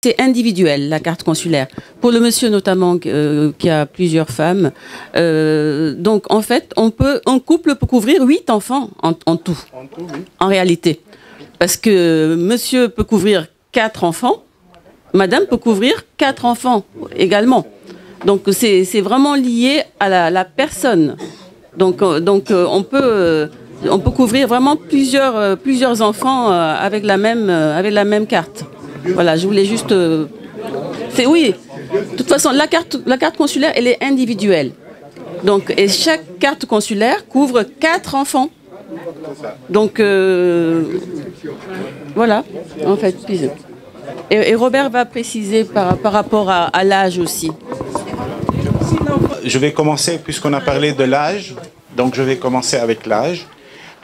c'est individuel, la carte consulaire. Pour le monsieur notamment qui a plusieurs femmes, donc en fait, un couple peut couvrir 8 enfants en tout, Oui. en réalité. Parce que monsieur peut couvrir 4 enfants, madame peut couvrir 4 enfants également. Donc c'est vraiment lié à la personne. Donc on peut couvrir vraiment plusieurs enfants avec la même carte. Voilà, je voulais juste... oui, de toute façon, la carte consulaire, elle est individuelle. Donc, et chaque carte consulaire couvre 4 enfants. Donc, voilà, en fait. Et Robert va préciser par rapport à l'âge aussi. Je vais commencer, puisqu'on a parlé de l'âge, donc je vais commencer avec l'âge.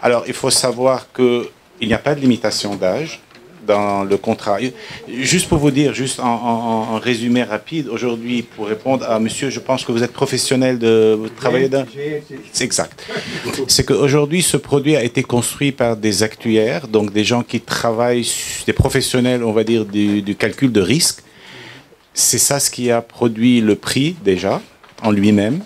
Alors, il faut savoir qu'il n'y a pas de limitation d'âge dans le contrat. Juste pour vous dire, juste en résumé rapide, aujourd'hui, pour répondre à monsieur, je pense que vous êtes professionnel de travailler dans... C'est exact. C'est qu'aujourd'hui, ce produit a été construit par des actuaires, donc des gens qui travaillent, des professionnels, on va dire, du calcul de risque. C'est ça ce qui a produit le prix, déjà, en lui-même.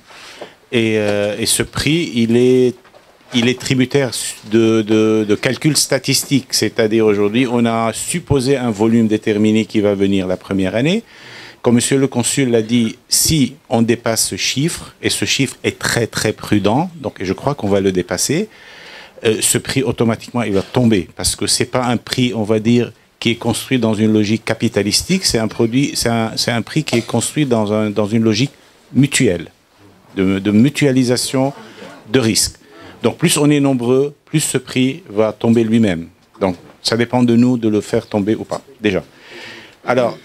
Et ce prix, il est tributaire de calculs statistiques. C'est-à-dire aujourd'hui, on a supposé un volume déterminé qui va venir la première année. Comme monsieur le consul l'a dit, si on dépasse ce chiffre, et ce chiffre est très très prudent, donc je crois qu'on va le dépasser, ce prix automatiquement il va tomber. Parce que c'est pas un prix, on va dire, qui est construit dans une logique capitalistique, c'est un prix qui est construit dans une logique mutuelle, de mutualisation de risques. Donc plus on est nombreux, plus ce prix va tomber lui-même. Donc ça dépend de nous de le faire tomber ou pas, déjà. Alors,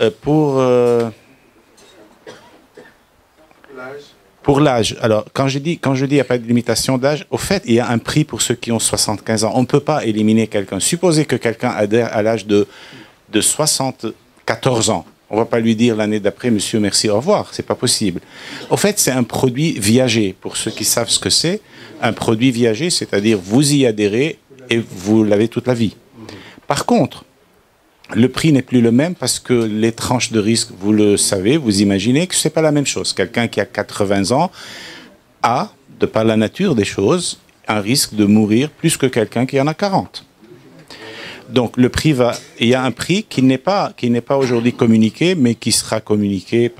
pour l'âge, alors quand je dis il n'y a pas de limitation d'âge, au fait, il y a un prix pour ceux qui ont 75 ans. On ne peut pas éliminer quelqu'un. Supposez que quelqu'un adhère à l'âge de 74 ans. On ne va pas lui dire l'année d'après, monsieur, merci, au revoir. C'est pas possible. Au fait, c'est un produit viager. Pour ceux qui savent ce que c'est, un produit viager, c'est-à-dire vous y adhérez et vous l'avez toute la vie. Par contre, le prix n'est plus le même parce que les tranches de risque, vous le savez, vous imaginez que ce n'est pas la même chose. Quelqu'un qui a 80 ans a, de par la nature des choses, un risque de mourir plus que quelqu'un qui en a 40. Donc le prix il y a un prix qui n'est pas aujourd'hui communiqué, mais qui sera communiqué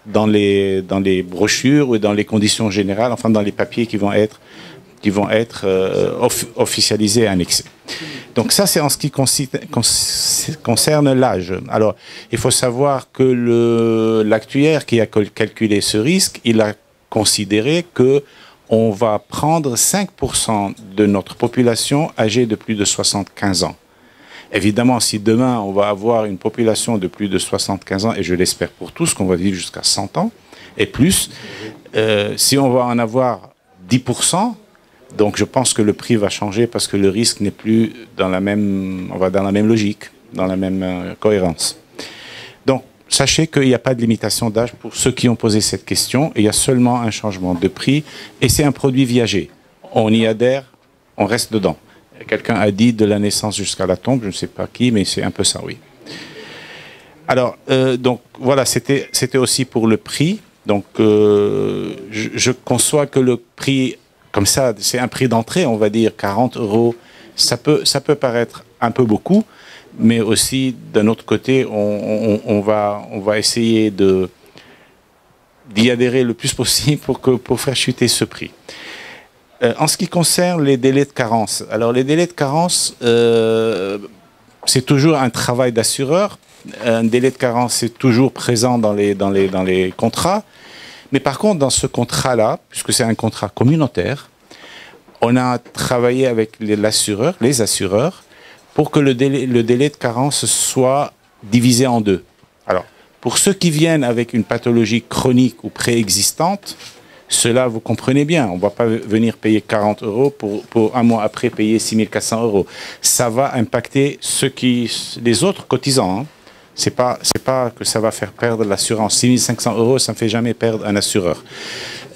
dans les brochures ou dans les conditions générales, enfin dans les papiers qui vont être officialisés et annexés. Donc ça, c'est en ce qui concerne l'âge. Alors, il faut savoir que l'actuaire qui a calculé ce risque, il a considéré que on va prendre 5% de notre population âgée de plus de 75 ans. Évidemment, si demain, on va avoir une population de plus de 75 ans, et je l'espère pour tous, qu'on va vivre jusqu'à 100 ans et plus, si on va en avoir 10%, donc je pense que le prix va changer parce que le risque n'est plus on va dans la même logique, dans la même cohérence. Donc, sachez qu'il n'y a pas de limitation d'âge pour ceux qui ont posé cette question. Il y a seulement un changement de prix et c'est un produit viager. On y adhère, on reste dedans. Quelqu'un a dit de la naissance jusqu'à la tombe, je ne sais pas qui, mais c'est un peu ça, oui. Alors, donc voilà, c'était aussi pour le prix. Donc, je conçois que le prix, comme ça, c'est un prix d'entrée, on va dire 40 €. Ça peut paraître un peu beaucoup, mais aussi, d'un autre côté, on va essayer d'y adhérer le plus possible pour faire chuter ce prix. En ce qui concerne les délais de carence, alors les délais de carence, c'est toujours un travail d'assureur. Un délai de carence est toujours présent dans les contrats. Mais par contre, dans ce contrat-là, puisque c'est un contrat communautaire, on a travaillé avec les assureurs, pour que le délai de carence soit divisé en deux. Alors, pour ceux qui viennent avec une pathologie chronique ou préexistante, cela, vous comprenez bien, on ne va pas venir payer 40 € pour un mois après payer 6 400 €. Ça va impacter les autres cotisants. Hein. C'est pas que ça va faire perdre l'assurance. 6 500 €, ça ne fait jamais perdre un assureur,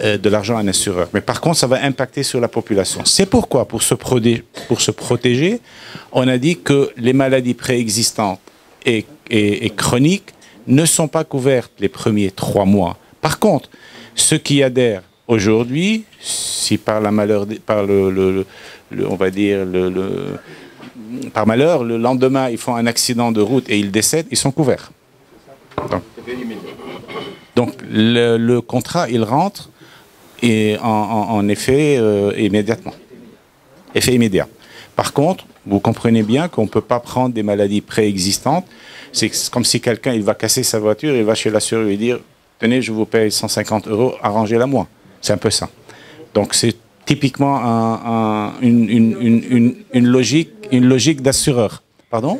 de l'argent à un assureur. Mais par contre, ça va impacter sur la population. C'est pourquoi, pour se protéger, on a dit que les maladies préexistantes et et chroniques ne sont pas couvertes les premiers 3 mois. Par contre, ceux qui adhèrent aujourd'hui, si par la malheur, on va dire par malheur, le lendemain ils font un accident de route et ils décèdent, ils sont couverts. Donc le contrat, il rentre et en effet immédiatement. Effet immédiat. Par contre, vous comprenez bien qu'on ne peut pas prendre des maladies préexistantes. C'est comme si quelqu'un il va casser sa voiture, il va chez l'assureur et dire « Tenez, je vous paye 150 €, arrangez-la moi ». C'est un peu ça. Donc c'est typiquement une logique d'assureur. Pardon?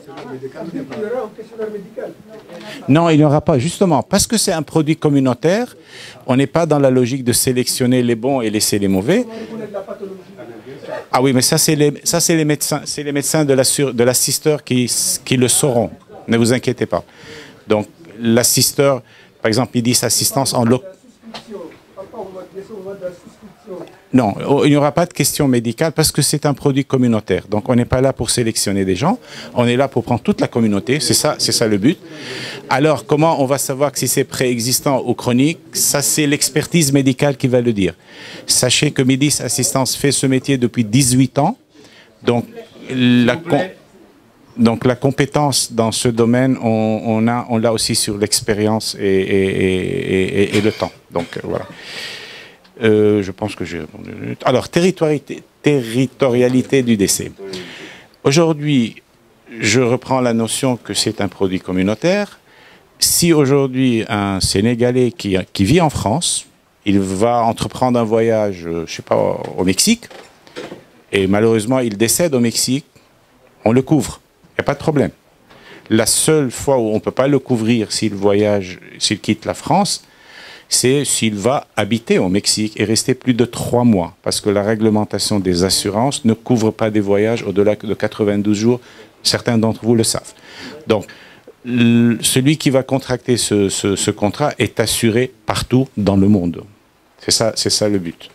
Non, il n'y aura pas, justement, parce que c'est un produit communautaire, on n'est pas dans la logique de sélectionner les bons et laisser les mauvais. Ah oui, mais ça c'est les médecins de l'assisteur qui le sauront. Ne vous inquiétez pas. Donc l'assisteur, par exemple, ils disent assistance en local. Non, il n'y aura pas de question médicale parce que c'est un produit communautaire. Donc, on n'est pas là pour sélectionner des gens. On est là pour prendre toute la communauté. C'est ça le but. Alors, comment on va savoir que si c'est préexistant ou chronique? Ça, c'est l'expertise médicale qui va le dire. Sachez que Médis Assistance fait ce métier depuis 18 ans. Donc, la compétence dans ce domaine, on l'a aussi sur l'expérience et le temps. Donc, voilà. Je pense que j'ai répondu. Alors, territorialité du décès. Aujourd'hui, je reprends la notion que c'est un produit communautaire. Si aujourd'hui, un Sénégalais qui vit en France, il va entreprendre un voyage, je ne sais pas, au Mexique, et malheureusement, il décède au Mexique, on le couvre. Il n'y a pas de problème. La seule fois où on ne peut pas le couvrir s'il quitte la France, c'est s'il va habiter au Mexique et rester plus de 3 mois. Parce que la réglementation des assurances ne couvre pas des voyages au-delà de 92 jours. Certains d'entre vous le savent. Donc, celui qui va contracter ce contrat est assuré partout dans le monde. C'est ça le but.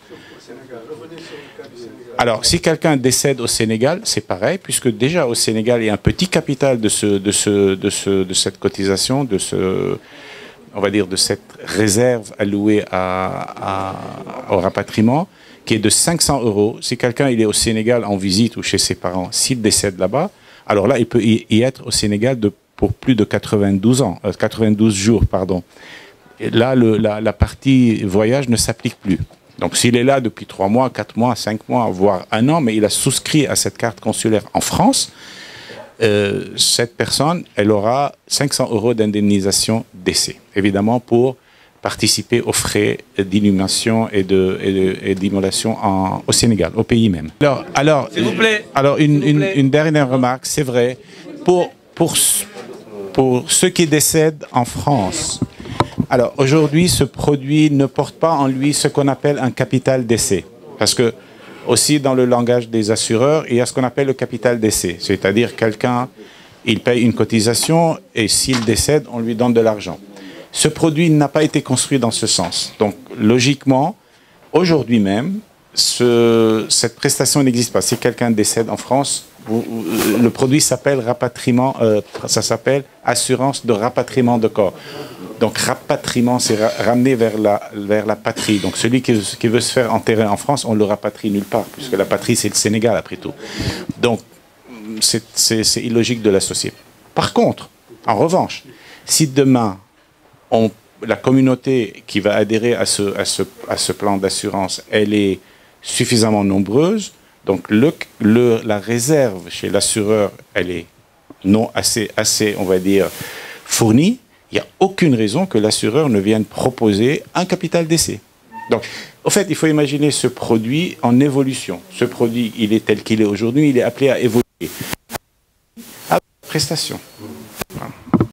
Alors, si quelqu'un décède au Sénégal, c'est pareil, puisque déjà au Sénégal, il y a un petit capital de cette cotisation, on va dire de cette réserve allouée au rapatriement, qui est de 500 €. Si quelqu'un il est au Sénégal en visite ou chez ses parents, s'il décède là-bas, alors là, il peut y être au Sénégal pour plus de 92 jours. Pardon. Et là, la partie voyage ne s'applique plus. Donc s'il est là depuis 3 mois, 4 mois, 5 mois, voire 1 an, mais il a souscrit à cette carte consulaire en France, cette personne, elle aura 500 € d'indemnisation décès, évidemment pour participer aux frais d'inhumation et d'immolation au Sénégal, au pays même. Alors, s'il vous plaît. Alors une dernière remarque, c'est vrai, pour ceux qui décèdent en France, alors aujourd'hui, ce produit ne porte pas en lui ce qu'on appelle un capital décès, parce que aussi, dans le langage des assureurs, il y a ce qu'on appelle le capital décès. C'est-à-dire quelqu'un, il paye une cotisation et s'il décède, on lui donne de l'argent. Ce produit n'a pas été construit dans ce sens. Donc, logiquement, aujourd'hui même, cette prestation n'existe pas. Si quelqu'un décède en France, le produit s'appelle rapatriement, ça s'appelle assurance de rapatriement de corps. Donc rapatriement, c'est ramener vers la patrie. Donc celui qui veut se faire enterrer en France, on le rapatrie nulle part, puisque la patrie c'est le Sénégal après tout. Donc c'est illogique de l'associer. Par contre, en revanche, si demain la communauté qui va adhérer à ce plan d'assurance, elle est suffisamment nombreuse, donc la réserve chez l'assureur, elle est assez, on va dire, fournie. Il n'y a aucune raison que l'assureur ne vienne proposer un capital décès. Donc, au fait, il faut imaginer ce produit en évolution. Ce produit, il est tel qu'il est aujourd'hui, il est appelé à évoluer. À prestation.